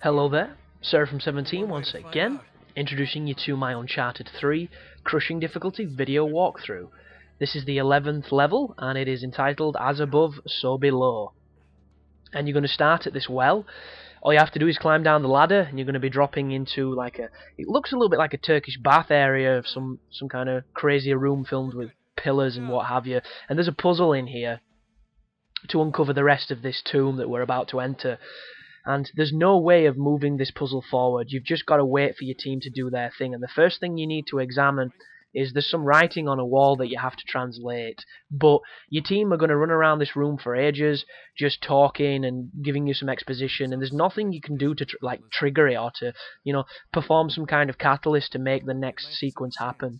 Hello there, Sir from 17 once again, introducing you to my Uncharted 3 crushing difficulty video walkthrough. This is the 11th level and it is entitled As Above, So Below. And you're going to start at this well. All you have to do is climb down the ladder and you're going to be dropping into like it looks a little bit like a Turkish bath area of some kind of crazy room filled with pillars and what have you. And there's a puzzle in here to uncover the rest of this tomb that we're about to enter. And there's no way of moving this puzzle forward. You've just got to wait for your team to do their thing. And the first thing you need to examine is there's some writing on a wall that you have to translate. But your team are going to run around this room for ages, just talking and giving you some exposition. And there's nothing you can do to trigger it or to, perform some kind of catalyst to make the next sequence happen.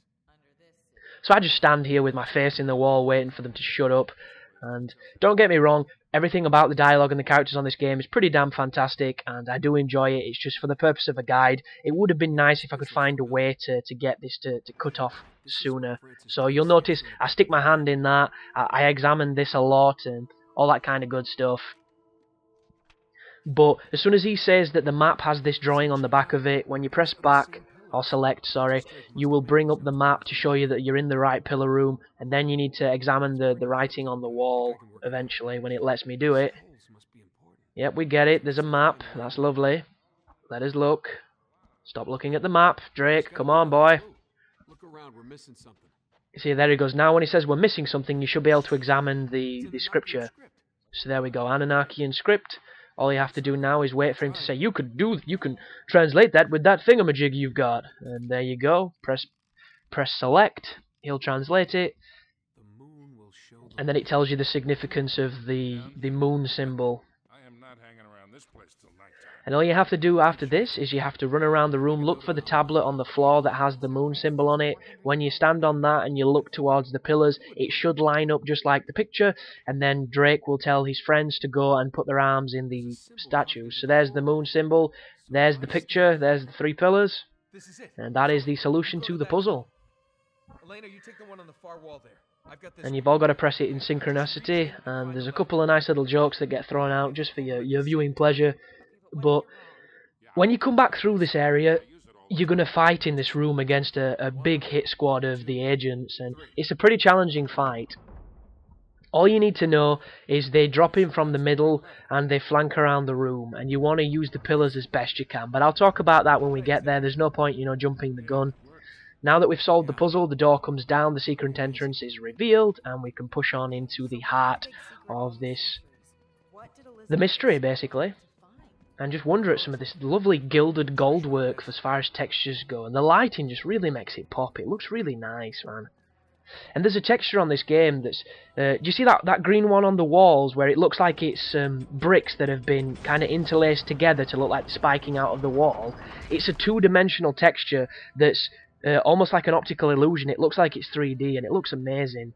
So I just stand here with my face in the wall waiting for them to shut up. And don't get me wrong, everything about the dialogue and the characters on this game is pretty damn fantastic, and I do enjoy it. It's just for the purpose of a guide. It would have been nice if I could find a way to get this to cut off sooner. So you'll notice I stick my hand in that, I examine this a lot, and all that kind of good stuff. But as soon as he says that the map has this drawing on the back of it, when you press back, or select, sorry, you will bring up the map to show you that you're in the right pillar room, and then you need to examine the writing on the wall eventually when it lets me do it. Yep, we get it, there's a map, that's lovely. Let us look. Stop looking at the map, Drake, come on boy. Look around, we're missing something. See, there he goes. Now when he says we're missing something, you should be able to examine the scripture. So there we go, Anunnakian script. All you have to do now is wait for him to say, you can translate that with that thingamajig you've got. And there you go. Press select. He'll translate it. And then it tells you the significance of the moon symbol. And all you have to do after this is you have to run around the room, look for the tablet on the floor that has the moon symbol on it. When you stand on that and you look towards the pillars, it should line up just like the picture, and then Drake will tell his friends to go and put their arms in the statue. So there's the moon symbol, there's the picture, there's the three pillars, and that is the solution to the puzzle. Elena, you take the one on the far wall there. I've got this. And you've all got to press it in synchronicity, and there's a couple of nice little jokes that get thrown out just for your viewing pleasure. But when you come back through this area, you're going to fight in this room against a big hit squad of the agents, and it's a pretty challenging fight. All you need to know is they drop in from the middle and they flank around the room, and you want to use the pillars as best you can. But I'll talk about that when we get there. There's no point, jumping the gun. Now that we've solved the puzzle, the door comes down, the secret entrance is revealed, and we can push on into the heart of the mystery, basically. And just wonder at some of this lovely gilded gold work as far as textures go. And the lighting just really makes it pop. It looks really nice, man. And there's a texture on this game that's... do you see that green one on the walls where it looks like it's bricks that have been kind of interlaced together to look like spiking out of the wall? It's a two-dimensional texture that's almost like an optical illusion. It looks like it's 3D and it looks amazing.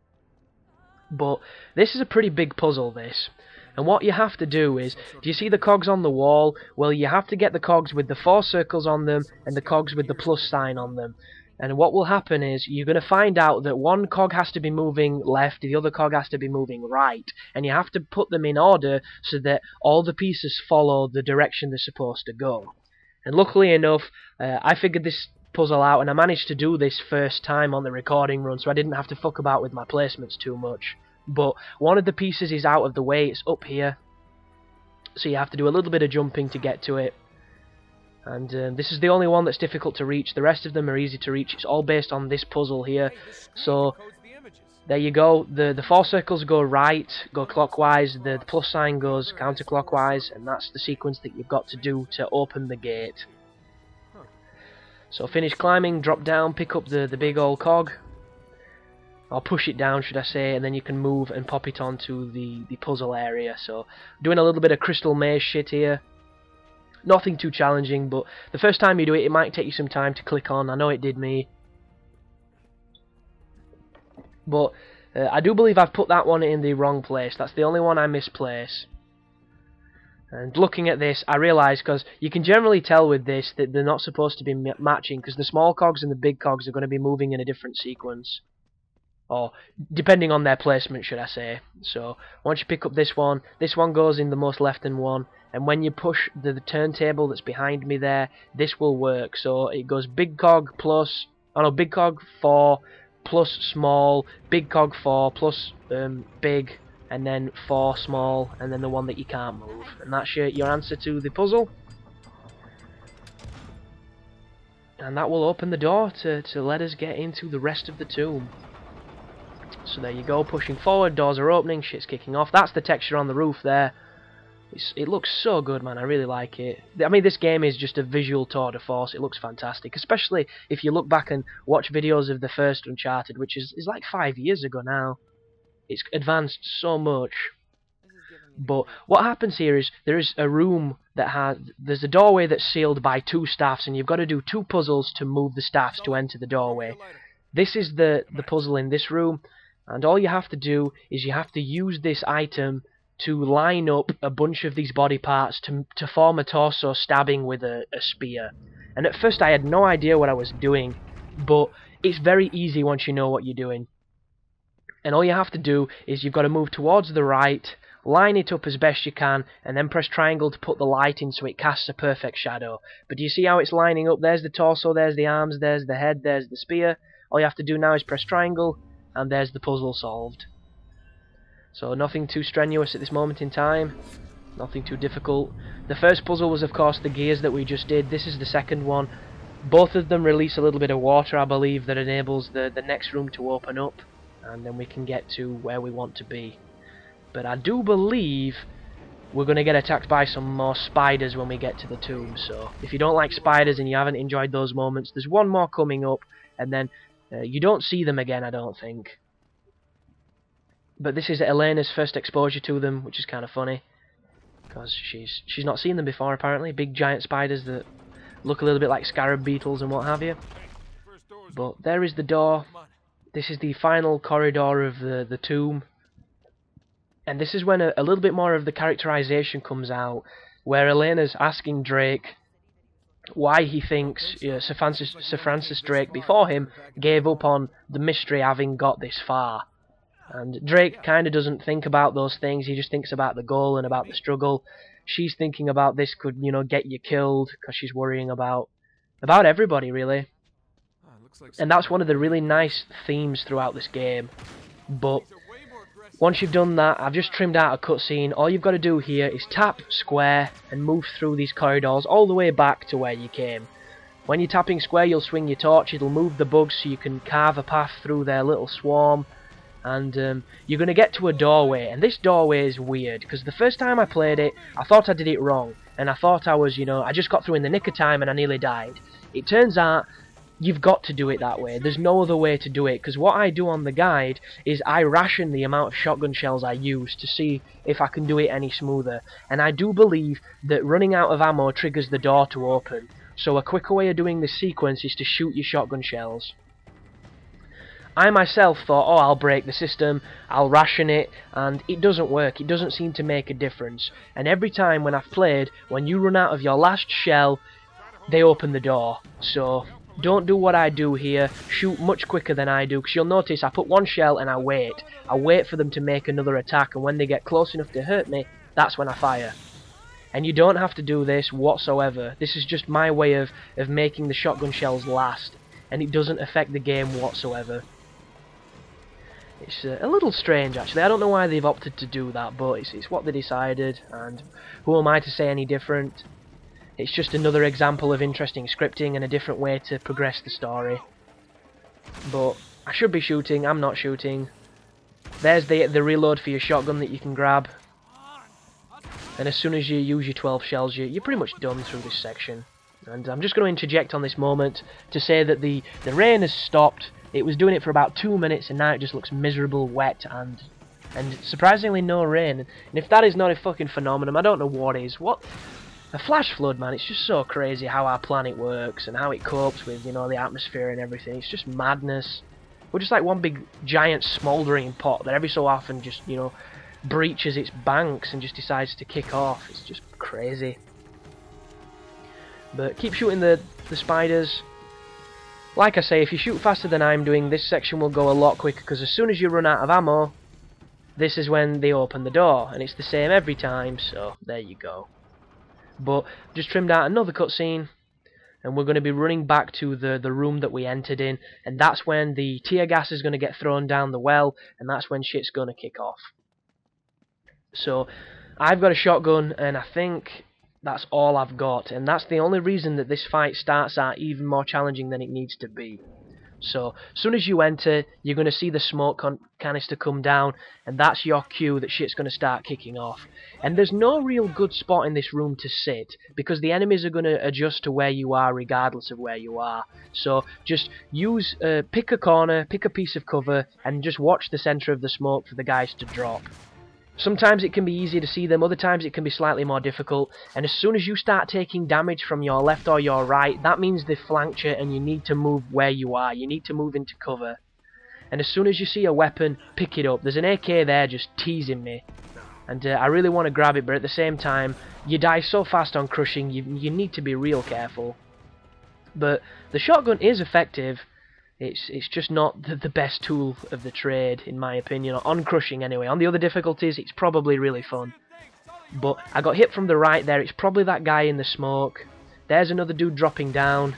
But this is a pretty big puzzle, this. And what you have to do is, do you see the cogs on the wall? Well, you have to get the cogs with the 4 circles on them and the cogs with the plus sign on them. And what will happen is, you're going to find out that one cog has to be moving left, the other cog has to be moving right. And you have to put them in order so that all the pieces follow the direction they're supposed to go. And luckily enough, I figured this puzzle out and I managed to do this first time on the recording run, so I didn't have to fuck about with my placements too much. But one of the pieces is out of the way, it's up here, so you have to do a little bit of jumping to get to it. And this is the only one that's difficult to reach. The rest of them are easy to reach. It's all based on this puzzle here. So there you go, the 4 circles go right, go clockwise, the plus sign goes counterclockwise, and that's the sequence that you've got to do to open the gate. So finish climbing, drop down, pick up the big old cog. Or push it down, should I say, and then you can move and pop it onto the puzzle area. So, doing a little bit of crystal maze shit here. Nothing too challenging, but the first time you do it, it might take you some time to click on. I know it did me. But I do believe I've put that one in the wrong place. That's the only one I misplace. And looking at this, I realise, because you can generally tell with this that they're not supposed to be matching, because the small cogs and the big cogs are going to be moving in a different sequence. Or depending on their placement, should I say. So once you pick up this one goes in the most left-hand one, and when you push the turntable that's behind me there, this will work. So it goes big cog plus, oh no, big cog 4 plus small, big cog 4 plus big, and then 4 small, and then the one that you can't move. And that's your answer to the puzzle. And that will open the door to let us get into the rest of the tomb. So there you go, pushing forward, doors are opening, shit's kicking off. That's the texture on the roof there. It looks so good, man. I really like it. I mean, this game is just a visual tour de force. It looks fantastic, especially if you look back and watch videos of the first Uncharted, which is like 5 years ago now. It's advanced so much. But what happens here is there is a room that there's a doorway that's sealed by 2 staffs, and you've got to do 2 puzzles to move the staffs to enter the doorway. This is the puzzle in this room, and all you have to do is you have to use this item to line up a bunch of these body parts to form a torso stabbing with a spear. And at first I had no idea what I was doing, but it's very easy once you know what you're doing. And all you have to do is you've got to move towards the right, line it up as best you can, and then press triangle to put the light in so it casts a perfect shadow. But do you see how it's lining up? There's the torso, there's the arms, there's the head, there's the spear. All you have to do now is press triangle, and there's the puzzle solved. So nothing too strenuous at this moment in time, nothing too difficult. The first puzzle was of course the gears that we just did. This is the second one. Both of them release a little bit of water, I believe, that enables the next room to open up, and then we can get to where we want to be. But I do believe we're going to get attacked by some more spiders when we get to the tomb. So if you don't like spiders and you haven't enjoyed those moments, there's one more coming up, and then you don't see them again, I don't think. But this is Elena's first exposure to them, which is kind of funny, because she's not seen them before apparently. Big giant spiders that look a little bit like scarab beetles and what have you. But there is the door. This is the final corridor of the tomb. And this is when a little bit more of the characterization comes out, where Elena's asking Drake why he thinks Sir Francis Drake before him gave up on the mystery having got this far. And Drake kind of doesn't think about those things, he just thinks about the goal and about the struggle. She's thinking about this could, get you killed, because she's worrying about everybody, really. And that's one of the really nice themes throughout this game. But once you've done that, I've just trimmed out a cutscene. All you've got to do here is tap square and move through these corridors all the way back to where you came. When you're tapping square, you'll swing your torch, it'll move the bugs so you can carve a path through their little swarm. And you're going to get to a doorway, and this doorway is weird, because the first time I played it, I thought I did it wrong, and I thought I was, I just got through in the nick of time and I nearly died. It turns out you've got to do it that way. There's no other way to do it, because what I do on the guide is I ration the amount of shotgun shells I use to see if I can do it any smoother, and I do believe that running out of ammo triggers the door to open, so a quicker way of doing this sequence is to shoot your shotgun shells. I myself thought, oh, I'll break the system, I'll ration it, and it doesn't work. It doesn't seem to make a difference. And every time when I've played, when you run out of your last shell, they open the door. So don't do what I do here. Shoot much quicker than I do, because you'll notice I put one shell and I wait. I wait for them to make another attack, and when they get close enough to hurt me, that's when I fire. And you don't have to do this whatsoever. This is just my way of making the shotgun shells last, and it doesn't affect the game whatsoever. It's a little strange, actually. I don't know why they've opted to do that, but it's what they decided, and who am I to say any different? It's just another example of interesting scripting and a different way to progress the story. But I should be shooting, I'm not shooting. There's the reload for your shotgun that you can grab. And as soon as you use your 12 shells, you're pretty much done through this section. And I'm just going to interject on this moment to say that the rain has stopped. It was doing it for about 2 minutes, and now it just looks miserable, wet, and surprisingly no rain. And if that is not a fucking phenomenon, I don't know what is. What? A flash flood, man. It's just so crazy how our planet works and how it copes with, the atmosphere and everything. It's just madness. We're just like one big, giant, smouldering pot that every so often just, breaches its banks and just decides to kick off. It's just crazy. But keep shooting the spiders. Like I say, if you shoot faster than I'm doing, this section will go a lot quicker, because as soon as you run out of ammo, this is when they open the door, and it's the same every time, so there you go. But just trimmed out another cutscene, and we're going to be running back to the room that we entered in, and that's when the tear gas is going to get thrown down the well, and that's when shit's going to kick off. So I've got a shotgun, and I think that's all I've got, and that's the only reason that this fight starts out even more challenging than it needs to be. So, as soon as you enter, you're going to see the smoke canister come down, and that's your cue that shit's going to start kicking off. And there's no real good spot in this room to sit, because the enemies are going to adjust to where you are regardless of where you are. So, just pick a corner, pick a piece of cover, and just watch the centre of the smoke for the guys to drop. Sometimes it can be easy to see them, other times it can be slightly more difficult, and as soon as you start taking damage from your left or your right, that means they've flanked you and you need to move where you are, you need to move into cover. And as soon as you see a weapon, pick it up. There's an AK there just teasing me, and I really want to grab it, but at the same time, you die so fast on crushing, you need to be real careful. But the shotgun is effective. It's just not the best tool of the trade, in my opinion, on crushing anyway. On the other difficulties, it's probably really fun. But I got hit from the right there. It's probably that guy in the smoke. There's another dude dropping down.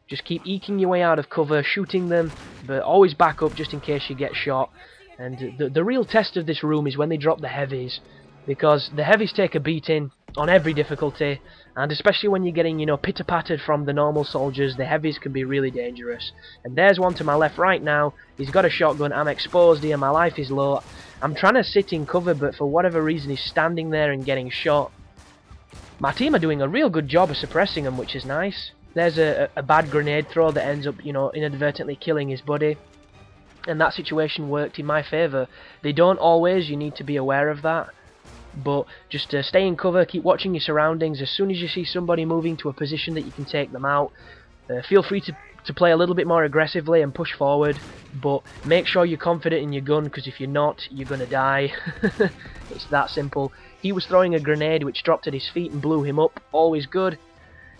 Just keep eking your way out of cover, shooting them, but always back up just in case you get shot. And the real test of this room is when they drop the heavies, because the heavies take a beating on every difficulty, and especially when you're getting, pitter-pattered from the normal soldiers, the heavies can be really dangerous. And there's one to my left right now. He's got a shotgun. I'm exposed here. My life is low. I'm trying to sit in cover, but for whatever reason he's standing there and getting shot. My team are doing a real good job of suppressing him, which is nice. There's a bad grenade throw that ends up, inadvertently killing his buddy. And that situation worked in my favour. They don't always, you need to be aware of that. But just stay in cover, keep watching your surroundings. As soon as you see somebody moving to a position that you can take them out, feel free to play a little bit more aggressively and push forward, but make sure you're confident in your gun, because if you're not, you're going to die. It's that simple. He was throwing a grenade which dropped at his feet and blew him up, always good.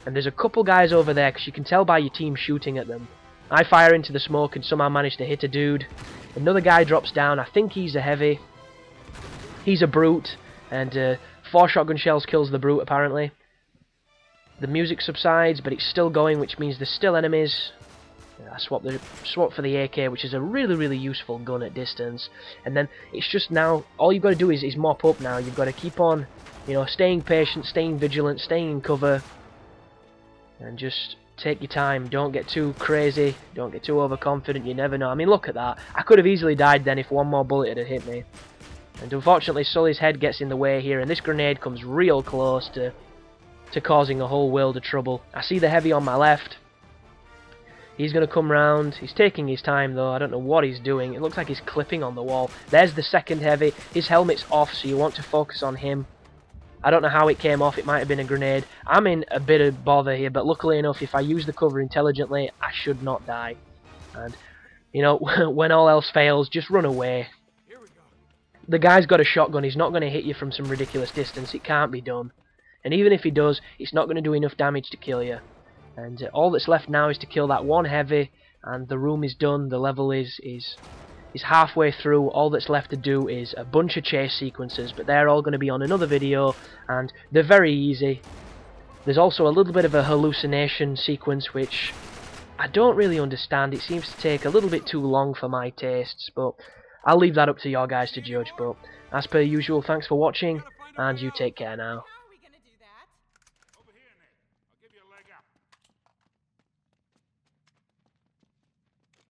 And there's a couple guys over there, because you can tell by your team shooting at them. I fire into the smoke and somehow manage to hit a dude. Another guy drops down. I think he's a heavy. He's a brute. And 4 shotgun shells kills the brute, apparently. The music subsides, but it's still going, which means there's still enemies. I swap for the AK, which is a really useful gun at distance. And then it's just now, all you've got to do is mop up now. You've got to keep on, staying patient, staying vigilant, staying in cover. And just take your time. Don't get too crazy. Don't get too overconfident. You never know. I mean, look at that. I could have easily died then if one more bullet had hit me. And unfortunately Sully's head gets in the way here, and this grenade comes real close to causing a whole world of trouble. I see the heavy on my left. He's going to come round. He's taking his time though. I don't know what he's doing. It looks like he's clipping on the wall. There's the second heavy. His helmet's off, so you want to focus on him. I don't know how it came off. It might have been a grenade. I'm in a bit of bother here, but luckily enough, if I use the cover intelligently, I should not die. And, when all else fails, just run away. The guy's got a shotgun. He's not going to hit you from some ridiculous distance. It can't be done. And even if he does, it's not going to do enough damage to kill you. And all that's left now is to kill that one heavy, and the room is done. The level is halfway through. All that's left to do is a bunch of chase sequences, but they're all going to be on another video, and they're very easy. There's also a little bit of a hallucination sequence, which I don't really understand. It seems to take a little bit too long for my tastes, but I'll leave that up to your guys to judge. But as per usual, thanks for watching, and you take care now.